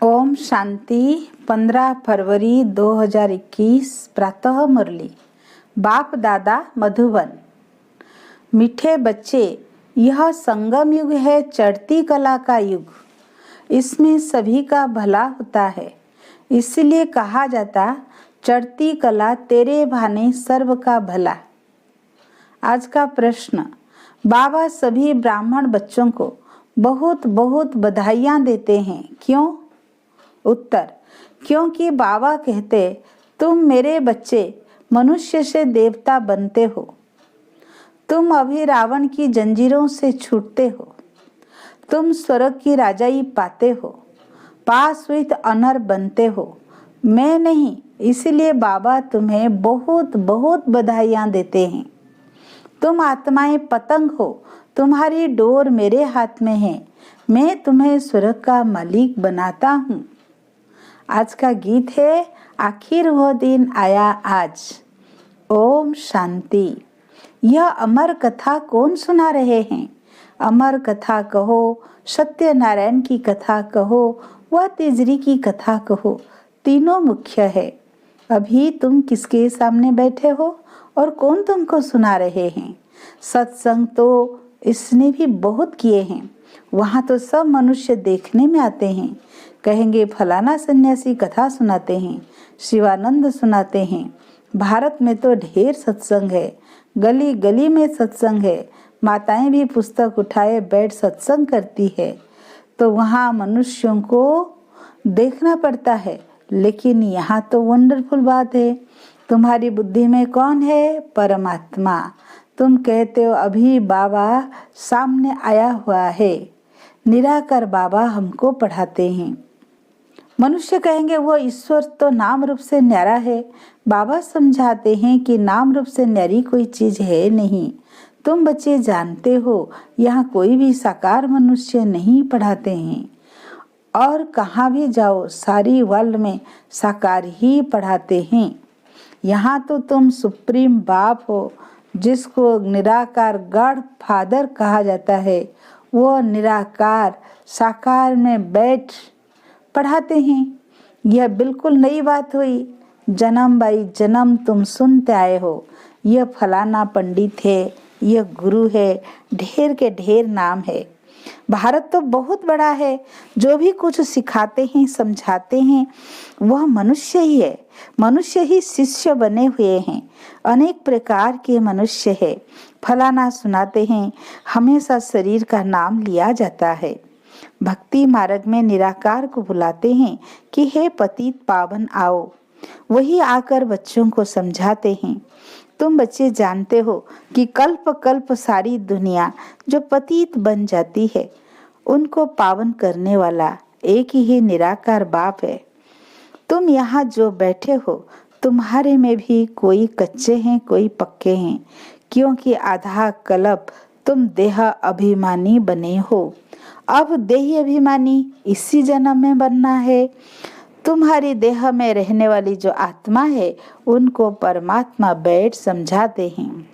ओम शांति। 15 फरवरी 2021 प्रातः मुरली। बाप दादा मधुबन। मीठे बच्चे, यह संगम युग है, चढ़ती कला का युग। इसमें सभी का भला होता है, इसलिए कहा जाता चढ़ती कला तेरे भाने सर्व का भला। आज का प्रश्न, बाबा सभी ब्राह्मण बच्चों को बहुत बहुत बधाइयाँ देते हैं, क्यों? उत्तर, क्योंकि बाबा कहते तुम मेरे बच्चे मनुष्य से देवता बनते हो। तुम अभी रावण की जंजीरों से छूटते हो। तुम स्वर्ग की राजाई पाते हो, पास हुई अनर बनते हो। मैं नहीं, इसलिए बाबा तुम्हें बहुत बहुत बधाइयाँ देते हैं। तुम आत्माएं पतंग हो, तुम्हारी डोर मेरे हाथ में है। मैं तुम्हें स्वर्ग का मालिक बनाता हूँ। आज का गीत है, आखिर वो दिन आया आज। ओम शांति। यह अमर कथा कौन सुना रहे हैं? अमर कथा कहो, सत्यनारायण की कथा कहो, वह तिजरी की कथा कहो, तीनों मुख्य है। अभी तुम किसके सामने बैठे हो और कौन तुमको सुना रहे हैं? सत्संग तो इसने भी बहुत किए हैं। वहाँ तो सब मनुष्य देखने में आते हैं। कहेंगे फलाना सन्यासी कथा सुनाते हैं, शिवानंद सुनाते हैं। भारत में तो ढेर सत्संग है, गली गली में सत्संग है। माताएं भी पुस्तक उठाए बैठ सत्संग करती है। तो वहाँ मनुष्यों को देखना पड़ता है। लेकिन यहाँ तो वंडरफुल बात है, तुम्हारी बुद्धि में कौन है? परमात्मा। तुम कहते हो अभी बाबा सामने आया हुआ है। निराकार बाबा हमको पढ़ाते हैं। मनुष्य कहेंगे वो ईश्वर तो नाम रूप से न्यारा है। बाबा समझाते हैं कि नाम रूप से न्यारी कोई चीज है नहीं। तुम बच्चे जानते हो, यहाँ कोई भी साकार मनुष्य नहीं पढ़ाते हैं। और कहाँ भी जाओ, सारी वर्ल्ड में साकार ही पढ़ाते हैं। यहाँ तो तुम सुप्रीम बाप हो, जिसको निराकार गॉड फादर कहा जाता है। वो निराकार साकार में बैठ पढ़ाते हैं। यह बिल्कुल नई बात हुई। जन्म बाई जन्म तुम सुनते आए हो, यह फलाना पंडित है, यह गुरु है, ढेर के ढेर नाम है। भारत तो बहुत बड़ा है। जो भी कुछ सिखाते हैं, समझाते हैं, वह मनुष्य ही है। मनुष्य ही शिष्य बने हुए हैं। अनेक प्रकार के मनुष्य है। फलाना सुनाते हैं, हमेशा शरीर का नाम लिया जाता है। भक्ति मार्ग में निराकार को बुलाते हैं कि हे पतित पावन आओ। वही आकर बच्चों को समझाते हैं। तुम बच्चे जानते हो कि कल्प कल्प सारी दुनिया जो पतित बन जाती है, उनको पावन करने वाला एक ही निराकार बाप है। तुम यहाँ जो बैठे हो, तुम्हारे में भी कोई कच्चे हैं, कोई पक्के हैं, क्योंकि आधा कल्प तुम देह अभिमानी बने हो। अब देही अभिमानी इसी जन्म में बनना है। तुम्हारी देह में रहने वाली जो आत्मा है, उनको परमात्मा बैठ समझाते हैं।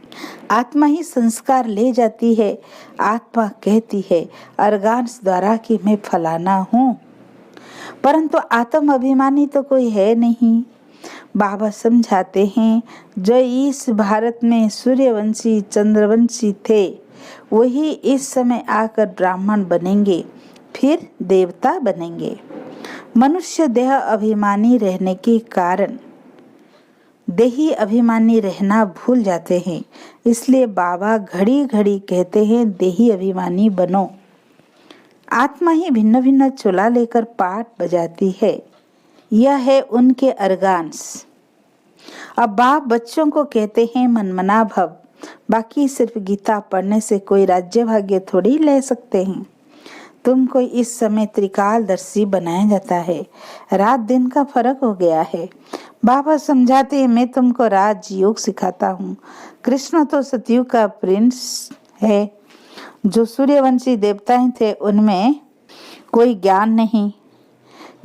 आत्मा ही संस्कार ले जाती है। आत्मा कहती है अर्गान्स द्वारा कि मैं फलाना हूँ, परंतु आत्म अभिमानी तो कोई है नहीं। बाबा समझाते हैं जो इस भारत में सूर्यवंशी चंद्रवंशी थे, वही इस समय आकर ब्राह्मण बनेंगे, फिर देवता बनेंगे। मनुष्य देह अभिमानी रहने के कारण देही अभिमानी रहना भूल जाते हैं। इसलिए बाबा घड़ी घड़ी कहते हैं देही अभिमानी बनो। आत्मा ही भिन्न भिन्न चोला लेकर पाठ बजाती है। यह है उनके अर्गान्स। अब बाप बच्चों को कहते हैं मनमना भव। बाकी सिर्फ गीता पढ़ने से कोई राज्य भाग्य थोड़ी ले सकते हैं। तुमको इस समय त्रिकालदर्शी बनाया जाता है। रात दिन का फर्क हो गया है। बाबा समझाते हैं मैं तुमको राजयोग सिखाता हूँ। कृष्ण तो सतयुग का प्रिंस है। जो सूर्यवंशी देवताएं थे, उनमें कोई ज्ञान नहीं।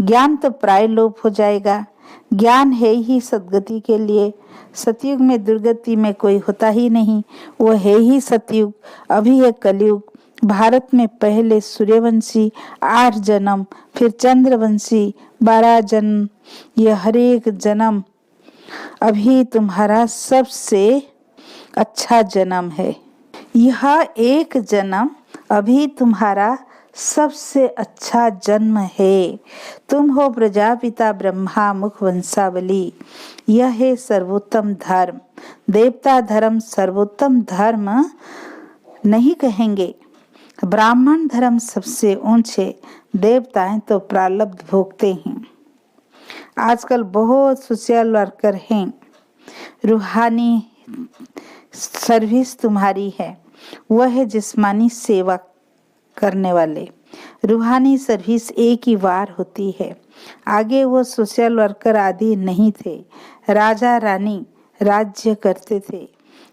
ज्ञान तो प्राय लोप हो जाएगा। ज्ञान है ही सदगति के लिए। सतयुग में दुर्गति में कोई होता ही नहीं, वो है ही सतयुग। अभी है कलयुग। भारत में पहले सूर्यवंशी 8 जन्म, फिर चंद्रवंशी 12 जन्म। यह हर एक जन्म अभी तुम्हारा सबसे अच्छा जन्म है। यह एक जन्म अभी तुम्हारा सबसे अच्छा जन्म है। तुम हो प्रजापिता ब्रह्मा मुख वंशावली। यह है सर्वोत्तम धर्म। देवता धर्म सर्वोत्तम धर्म नहीं कहेंगे। ब्राह्मण धर्म सबसे ऊंचे, देवताएं तो प्रारब्ध भोगते हैं। आजकल बहुत सोशल वर्कर हैं। रूहानी सर्विस तुम्हारी है, वह है जिस्मानी सेवा करने वाले। रूहानी सर्विस एक ही बार होती है। आगे वो सोशल वर्कर आदि नहीं थे। राजा रानी राज्य करते थे।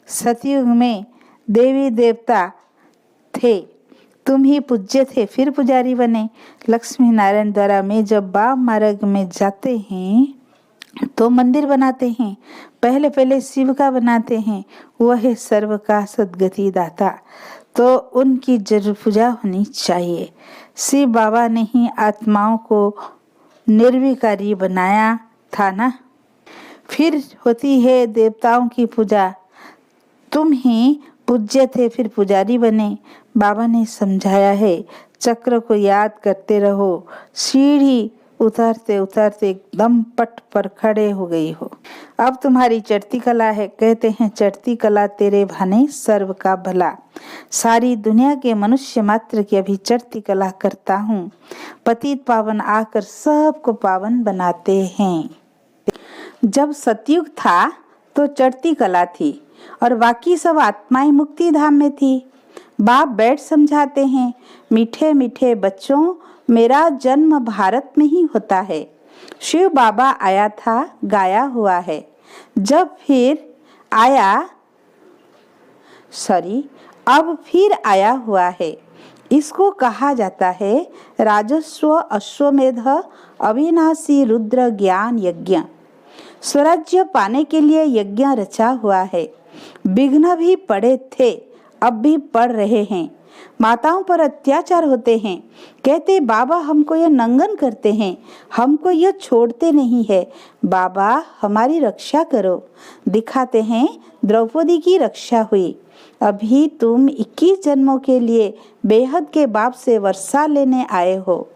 सतयुग में देवी देवता थे, तुम ही पूज्य थे, फिर पुजारी बने। लक्ष्मी नारायण द्वारा में जब वाम मार्ग में जाते हैं तो मंदिर बनाते हैं। पहले शिव का बनाते हैं, वह है सर्व का सदगति दाता, तो उनकी जरूर पूजा होनी चाहिए। शिव बाबा ने ही आत्माओं को निर्विकारी बनाया था ना। फिर होती है देवताओं की पूजा। तुम ही पूज्य थे, फिर पुजारी बने। बाबा ने समझाया है, चक्र को याद करते रहो। सीढ़ी उतरते उतरते एकदम पट पर खड़े हो गई हो। अब तुम्हारी चढ़ती कला है। कहते हैं चढ़ती कला तेरे भाने सर्व का भला। सारी दुनिया के मनुष्य मात्र की अभी चढ़ती कला करता हूँ। पतित पावन आकर सबको पावन बनाते हैं। जब सतयुग था तो चढ़ती कला थी और बाकी सब आत्माएं मुक्ति धाम में थी। बाप बैठ समझाते हैं, मीठे मीठे बच्चों, मेरा जन्म भारत में ही होता है। शिव बाबा आया था, गाया हुआ है। अब फिर आया हुआ है। इसको कहा जाता है राजस्व अश्वमेध अविनाशी रुद्र ज्ञान यज्ञ। स्वराज्य पाने के लिए यज्ञ रचा हुआ है। विघ्न भी पड़े थे, अब भी पड़ रहे हैं। माताओं पर अत्याचार होते हैं। कहते बाबा हमको यह नंगन करते हैं, हमको यह छोड़ते नहीं है। बाबा हमारी रक्षा करो। दिखाते हैं द्रौपदी की रक्षा हुई। अभी तुम 21 जन्मों के लिए बेहद के बाप से वर्षा लेने आए हो।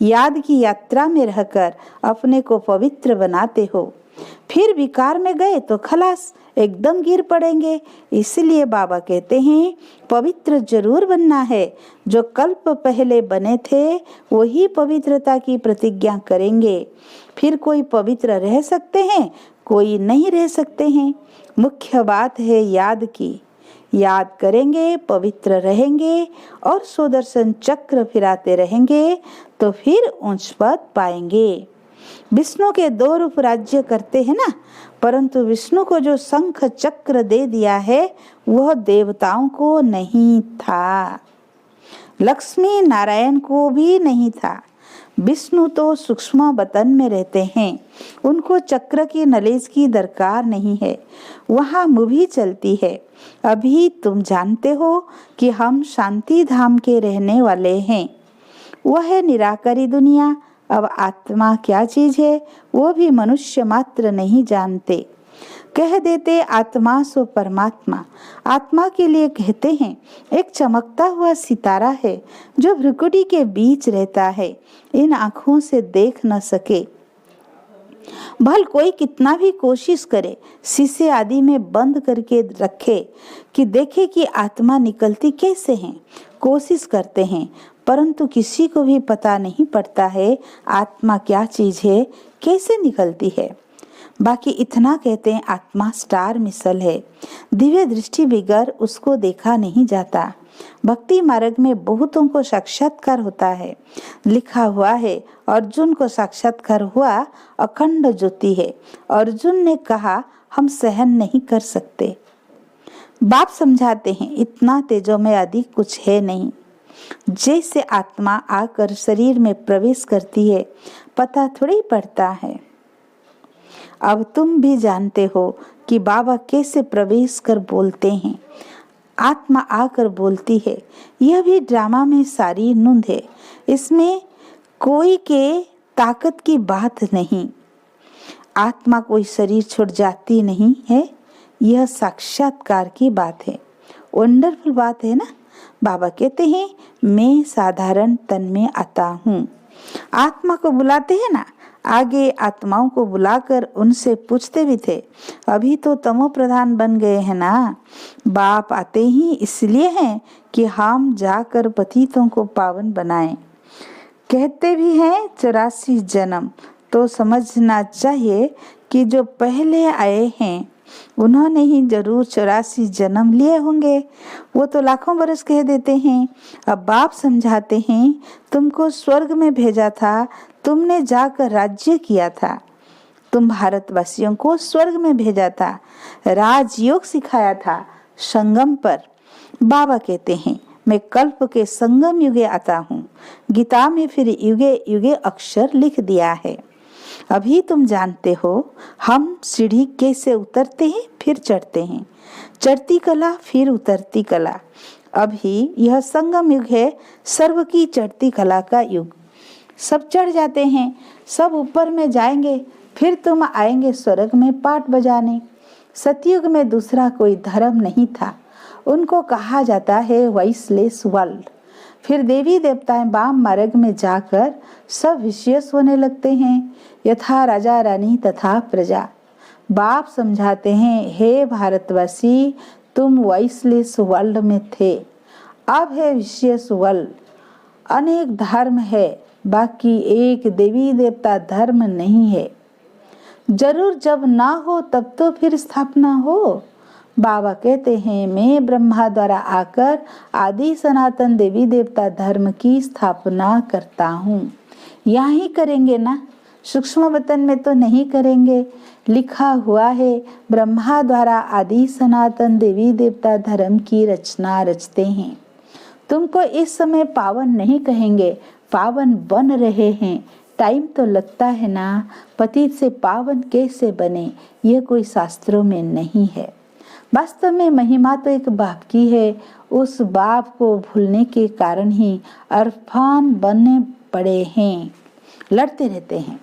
याद की यात्रा में रहकर अपने को पवित्र बनाते हो। फिर विकार में गए तो खलास, एकदम गिर पड़ेंगे। इसलिए बाबा कहते हैं पवित्र जरूर बनना है। जो कल्प पहले बने थे वही पवित्रता की प्रतिज्ञा करेंगे। फिर कोई पवित्र रह सकते हैं, कोई नहीं रह सकते हैं। मुख्य बात है याद की। याद करेंगे, पवित्र रहेंगे और सुदर्शन चक्र फिराते रहेंगे तो फिर उच्च पद पाएंगे। विष्णु के 2 रूप राज्य करते हैं ना, परंतु विष्णु को जो शंख चक्र दे दिया है वह देवताओं को नहीं था, लक्ष्मी नारायण को भी नहीं था। विष्णु तो सूक्ष्म बतन में रहते हैं, उनको चक्र की नलेज की दरकार नहीं है। वहाँ मूवी चलती है। अभी तुम जानते हो कि हम शांति धाम के रहने वाले हैं। वह है निराकारी दुनिया। अब आत्मा क्या चीज है वो भी मनुष्य मात्र नहीं जानते। कह देते आत्मा सो परमात्मा। आत्मा के लिए कहते हैं एक चमकता हुआ सितारा है जो भ्रुकुटी के बीच रहता है, इन आँखों से देख न सके। भल कोई कितना भी कोशिश करे, शीशे आदि में बंद करके रखे कि देखे कि आत्मा निकलती कैसे है। कोशिश करते हैं परंतु किसी को भी पता नहीं पड़ता है आत्मा क्या चीज है, कैसे निकलती है। बाकी इतना कहते हैं आत्मा स्टार मिसल है, दिव्य दृष्टि बिगर उसको देखा नहीं जाता। भक्ति मार्ग में बहुतों को साक्षात्कार होता है। लिखा हुआ है अर्जुन को साक्षात्कार हुआ, अखंड ज्योति है। अर्जुन ने कहा हम सहन नहीं कर सकते। बाप समझाते हैं इतना तेजो में अधिक कुछ है नहीं। जैसे आत्मा आकर शरीर में प्रवेश करती है पता थोड़ी पड़ता है। अब तुम भी जानते हो कि बाबा कैसे प्रवेश कर बोलते हैं। आत्मा आकर बोलती है, यह भी ड्रामा में सारी नूंद है, इसमें कोई के ताकत की बात नहीं। आत्मा कोई शरीर छोड़ जाती नहीं है, यह साक्षात्कार की बात है। वंडरफुल बात है ना। बाबा कहते हैं, मैं साधारण तन में आता हूँ। आत्मा को बुलाते हैं ना, आगे आत्माओं को बुलाकर उनसे पूछते भी थे, अभी तो तमो प्रधान बन गए हैं ना। बाप आते ही इसलिए हैं कि हम जाकर पतितों को पावन बनाएं। कहते भी हैं 84 जन्म, तो समझना चाहिए कि जो पहले आए हैं उन्होंने ही जरूर 84 जन्म लिए होंगे। वो तो लाखों बरस कह देते हैं। अब बाप समझाते हैं, तुमको स्वर्ग में भेजा था, तुमने जाकर राज्य किया था। तुम भारतवासियों को स्वर्ग में भेजा था, राजयोग सिखाया था संगम पर। बाबा कहते हैं, मैं कल्प के संगम युगे आता हूँ। गीता में फिर युगे युगे अक्षर लिख दिया है। अभी तुम जानते हो हम सीढ़ी कैसे उतरते हैं फिर चढ़ते हैं, चढ़ती कला फिर उतरती कला। अभी यह संगम युग है, सर्व की चढ़ती कला का युग। सब चढ़ जाते हैं, सब ऊपर में जाएंगे, फिर तुम आएंगे स्वर्ग में पाठ बजाने। सतयुग में दूसरा कोई धर्म नहीं था, उनको कहा जाता है वॉइसलेस वर्ल्ड। फिर देवी देवताएं वाम मार्ग में जाकर सब विशेष होने लगते हैं, यथा राजा रानी तथा प्रजा। बाप समझाते हैं, हे भारतवासी, तुम वॉइसलेस वर्ल्ड में थे, अब है विशेष वर्ल्ड। अनेक धर्म है, बाकी एक देवी देवता धर्म नहीं है। जरूर जब ना हो तब तो फिर स्थापना हो। बाबा कहते हैं, मैं ब्रह्मा द्वारा आकर आदि सनातन देवी देवता धर्म की स्थापना करता हूँ। यहाँ ही करेंगे ना, सूक्ष्म वतन में तो नहीं करेंगे। लिखा हुआ है, ब्रह्मा द्वारा आदि सनातन देवी देवता धर्म की रचना रचते हैं। तुमको इस समय पावन नहीं कहेंगे, पावन बन रहे हैं। टाइम तो लगता है ना। पतित से पावन कैसे बने, यह कोई शास्त्रों में नहीं है। वास्तव में महिमा तो एक बाप की है। उस बाप को भूलने के कारण ही अरफान बनने पड़े हैं, लड़ते रहते हैं।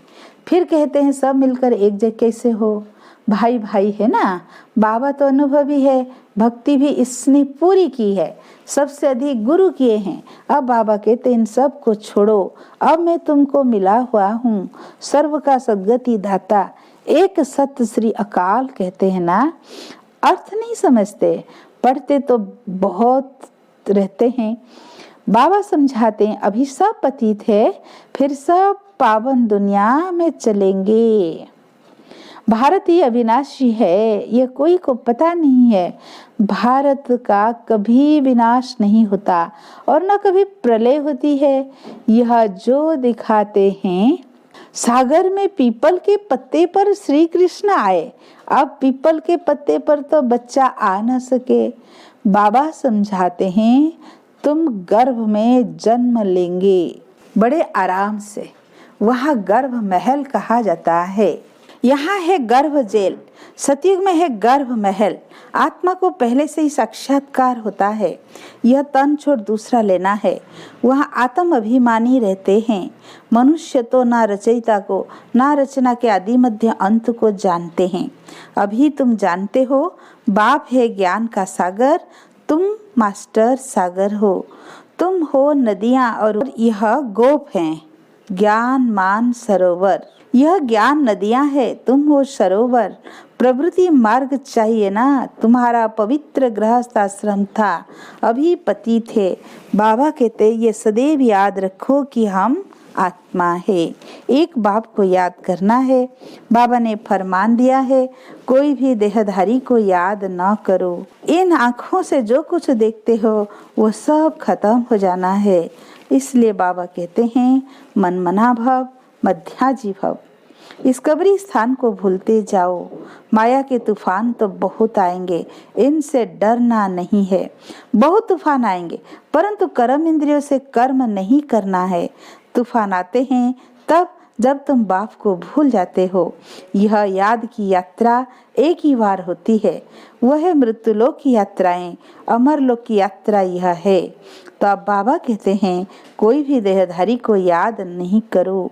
फिर कहते हैं सब मिलकर एक जगह कैसे हो, भाई भाई है ना। बाबा तो अनुभवी है, भक्ति भी इसने पूरी की है, सबसे अधिक गुरु किए हैं। अब बाबा कहते इन सब को छोड़ो, अब मैं तुमको मिला हुआ हूँ, सर्व का सद्गति दाता, एक सत्य श्री अकाल कहते हैं ना। अर्थ नहीं समझते, पढ़ते तो बहुत रहते हैं। बाबा समझाते हैं, अभी सब पतित है, फिर सब पावन दुनिया में चलेंगे। भारत ही अविनाशी है, यह कोई को पता नहीं है। भारत का कभी विनाश नहीं होता और न कभी प्रलय होती है। यह जो दिखाते हैं, सागर में पीपल के पत्ते पर श्री कृष्ण आए, अब पीपल के पत्ते पर तो बच्चा आ न सके। बाबा समझाते हैं, तुम गर्भ में जन्म लेंगे बड़े आराम से, वहाँ गर्भ महल कहा जाता है। यहाँ है गर्भ जेल, सतयुग में है गर्भ महल। आत्मा को पहले से ही साक्षात्कार होता है, यह तन छोड़ दूसरा लेना है। वहाँ आत्म अभिमानी रहते हैं। मनुष्य तो ना रचयिता को ना रचना के आदि मध्य अंत को जानते हैं। अभी तुम जानते हो, बाप है ज्ञान का सागर, तुम मास्टर सागर हो। तुम हो नदियाँ और यह गोप हैं ज्ञान मान सरोवर। यह ज्ञान नदियां है, तुम हो सरोवर। प्रवृत्ति मार्ग चाहिए ना, तुम्हारा पवित्र गृहस्थ आश्रम था, अभी पति थे। बाबा कहते ये सदैव याद रखो कि हम आत्मा है। एक बाप को याद करना है। बाबा ने फरमान दिया है, कोई भी देहधारी को याद न करो। इन आँखों से जो कुछ देखते हो वो सब खत्म हो जाना है। इसलिए बाबा कहते हैं, मनमना भव मध्याजी भव। इस कब्री स्थान को भूलते जाओ। माया के तूफान तो बहुत आएंगे, इनसे डरना नहीं है। बहुत तूफान आएंगे, परंतु कर्म इंद्रियों से कर्म नहीं करना है। तूफान आते हैं तब जब तुम बाप को भूल जाते हो। यह याद की यात्रा एक ही बार होती है, वह है मृत्युलोक की यात्राएं, अमरलोक की यात्रा यह है। तो अब बाबा कहते हैं कोई भी देहधारी को याद नहीं करो।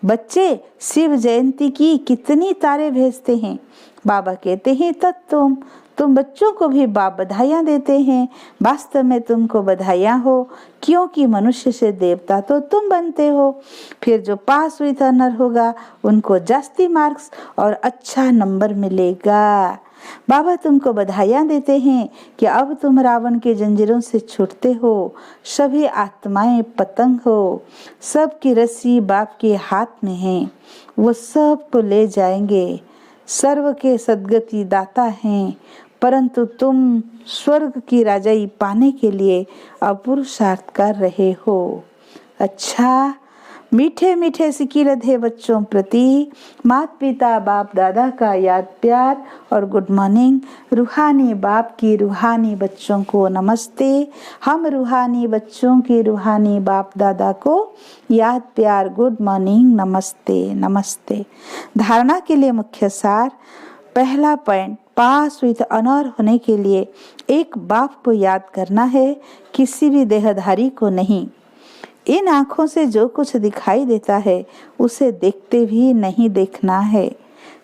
बच्चे शिव जयंती की कितनी तारे भेजते हैं। बाबा कहते हैं तब तुम बच्चों को भी बाप बधाइयाँ देते हैं। वास्तव में तुमको बधाइयाँ हो, क्योंकि मनुष्य से देवता तो तुम बनते हो। फिर जो पास विथ ऑनर होगा उनको जास्ती मार्क्स और अच्छा नंबर मिलेगा। बाबा तुमको बधाइयाँ देते हैं कि अब तुम रावण के जंजीरों से छूटते हो। सभी आत्माएं पतंग हो, सबकी रस्सी बाप के हाथ में है, वो सबको ले जाएंगे। सर्व के सद्गति दाता हैं, परंतु तुम स्वर्ग की राजाई पाने के लिए अपुरुषार्थ कर रहे हो। अच्छा, मीठे मीठे सिकीरत है बच्चों प्रति माता पिता बाप दादा का याद प्यार और गुड मॉर्निंग। रूहानी बाप की रूहानी बच्चों को नमस्ते। हम रूहानी बच्चों की रूहानी बाप दादा को याद प्यार गुड मॉर्निंग नमस्ते नमस्ते। धारणा के लिए मुख्य सार। पहला पॉइंट, पास विथ ऑनर होने के लिए एक बाप को याद करना है, किसी भी देहधारी को नहीं। इन आँखों से जो कुछ दिखाई देता है उसे देखते भी नहीं देखना है।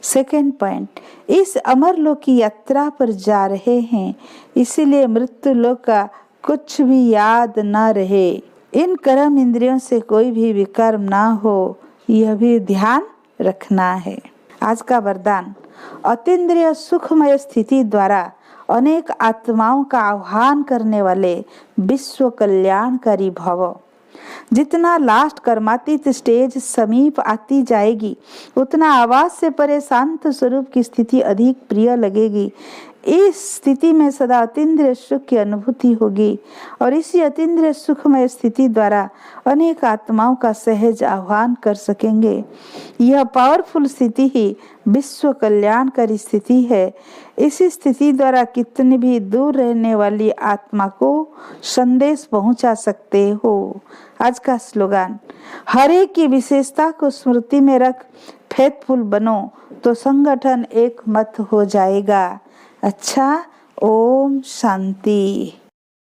सेकंड पॉइंट, इस अमरलोक की यात्रा पर जा रहे हैं, इसीलिए मृत्यु लोक का कुछ भी याद न रहे। इन कर्म इंद्रियों से कोई भी विकर्म ना हो, यह भी ध्यान रखना है। आज का वरदान, अतीन्द्रिय सुखमय स्थिति द्वारा अनेक आत्माओं का आह्वान करने वाले विश्व कल्याणकारी भव। जितना लास्ट कर्मातीत स्टेज समीप आती जाएगी, उतना आवाज से परे शांत स्वरूप की स्थिति अधिक प्रिय लगेगी। इस स्थिति में सदा अतीन्द्रिय सुख की अनुभूति होगी और इसी अतीन्द्रिय सुखमय स्थिति द्वारा अनेक आत्माओं का सहज आह्वान कर सकेंगे। यह पावरफुल स्थिति ही विश्व कल्याणकारी स्थिति है। इसी स्थिति द्वारा कितनी भी दूर रहने वाली आत्मा को संदेश पहुंचा सकते हो। आज का स्लोगन, हर एक की विशेषता को स्मृति में रख फेथफुल बनो तो संगठन एक मत हो जाएगा। अच्छा, ओम शांति।